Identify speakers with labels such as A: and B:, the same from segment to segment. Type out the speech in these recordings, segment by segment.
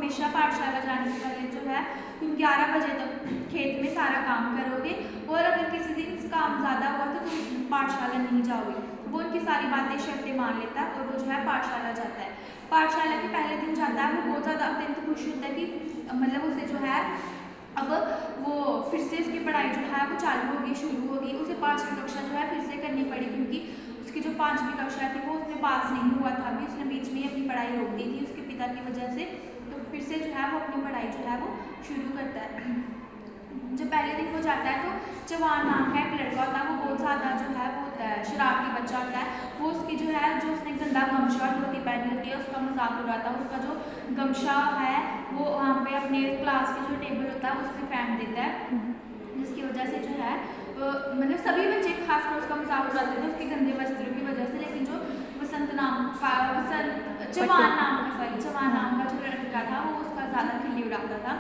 A: हमेशा पाठशाला जाने से पहले जो है तुम 11 बजे तक खेत में सारा काम करोगे, और अगर किसी दिन काम ज़्यादा हुआ तो तुम पाठशाला नहीं जाओगे। वो उनकी सारी बातें शर्तें मान लेता है और वो जो है पाठशाला जाता है। पाठशाला के पहले दिन जाता है, वो बहुत ज़्यादा अत्यंत खुश होता है कि मतलब उसे जो है अब वो फिर से उसकी पढ़ाई जो है वो चालू होगी, शुरू होगी। उसे 5वीं कक्षा जो है फिर से करनी पड़ी, क्योंकि उसकी जो 5वीं कक्षा थी वो उसमें पास नहीं हुआ था। अभी उसने बीच में अपनी पढ़ाई रोक दी थी उसके पिता की वजह से, तो फिर से जो है वो अपनी पढ़ाई जो है वो शुरू करता है। जब पहले दिन वो जाता है तो जवान नाम का एक लड़का होता है, वो बहुत ज़्यादा जो है वो होता है शरारती बच्चा होता है। वो उसकी जो है जो उसने गंदा गमछा और धोती पहनी होती है उसका मजाक उड़ाता है। उसका जो गमछा है वो वहाँ पे अपने क्लास के जो टेबल होता है उस पर फेंक देता है, जिसकी वजह से जो है मतलब सभी बच्चे खासकर उसका मजाक उड़ाते थे उसके गंदे वस्त्रों की वजह से। लेकिन जो जवान नाम का जो लड़का था वो उसका ज़्यादा खिल्ली उड़ाता था।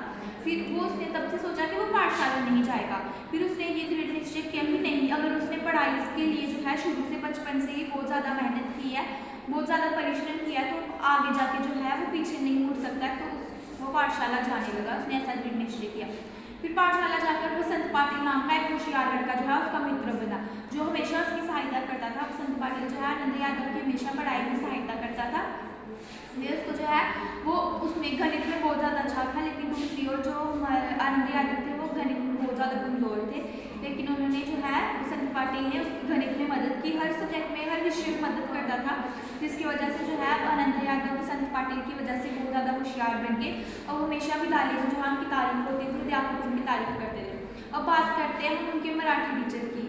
A: फिर वो उसने तब से सोचा कि वो पाठशाला नहीं जाएगा। फिर उसने ये दृढ़ निश्चय किया कि नहीं, अगर उसने पढ़ाई के लिए जो है शुरू से बचपन से ही बहुत ज़्यादा मेहनत की है, बहुत ज़्यादा परिश्रम किया है, तो आगे जाके जो है वो पीछे नहीं मुड़ सकता। तो वो पाठशाला जाने लगा, उसने ऐसा दृढ़ निश्चय किया। फिर पाठशाला जाकर बसंत पाटिल नाम का एक होशियार लड़का जो है उसका मित्र बना, जो हमेशा उसकी सहायता करता था। बसंत पाटिल जो है आनंद यादव की हमेशा पढ़ाई में सहायता करता था। वे उसको जो है वो उसमें गणित में बहुत ज़्यादा अच्छा था, लेकिन दूसरी ओर जो आनंद यादव थे वो गणित में बहुत ज़्यादा कमज़ोर थे। लेकिन उन्होंने जो है बसंत पाटिल ने उसकी गणित में मदद की, हर सब्जेक्ट में हर विषय में मदद करता था, जिसकी वजह से जो है आनंद यादव बसंत पाटिल की वजह से बहुत ज़्यादा होशियार बन गए और हमेशा विद्यालय में जो है उनकी तारीफ होती थी, अध्यापक उनकी तारीफ करते थे। अब बात करते हैं हम उनके मराठी टीचर की।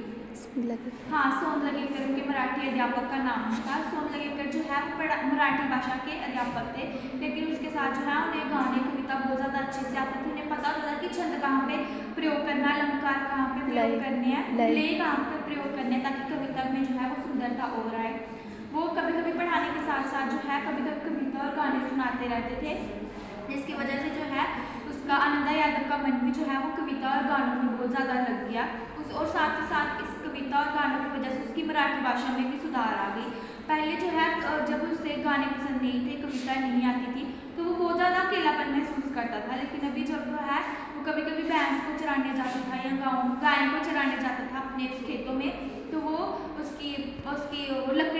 A: हाँ, सोन लगेकर उनके मराठी अध्यापक का नाम था। सोन लगेकर जो है वो मराठी भाषा के अध्यापक थे, लेकिन उसके साथ जो है उन्हें गाने कविता बहुत ज़्यादा अच्छे से आते थे। उन्हें पता होता था कि छंद कहाँ पे प्रयोग करना है, अलंकार कहाँ पे प्रयोग करने हैं, लय कहाँ पे प्रयोग करने हैं, ताकि कविता में जो है वो सुंदरता और आए। वो कभी कभी पढ़ाने के साथ साथ जो है कभी कभी कविता और गाने सुनाते रहते थे, जिसकी वजह से जो है उसका आनंद यादव का मन भी जो है वो कविता और गानों में बहुत ज़्यादा लग गया। और साथ ही साथ इस कविता और गानों की वजह से उसकी मराठी भाषा में भी सुधार आ गई। पहले जो है जब उसे गाने पसंद नहीं थे, कविता नहीं आती थी, तो वो बहुत ज़्यादा अकेलापन महसूस करता था। लेकिन अभी जब वो है वो कभी कभी भैंस को चराने जाता था या गाय को चराने जाता था अपने खेतों में, तो वो उसकी वो लकड़ी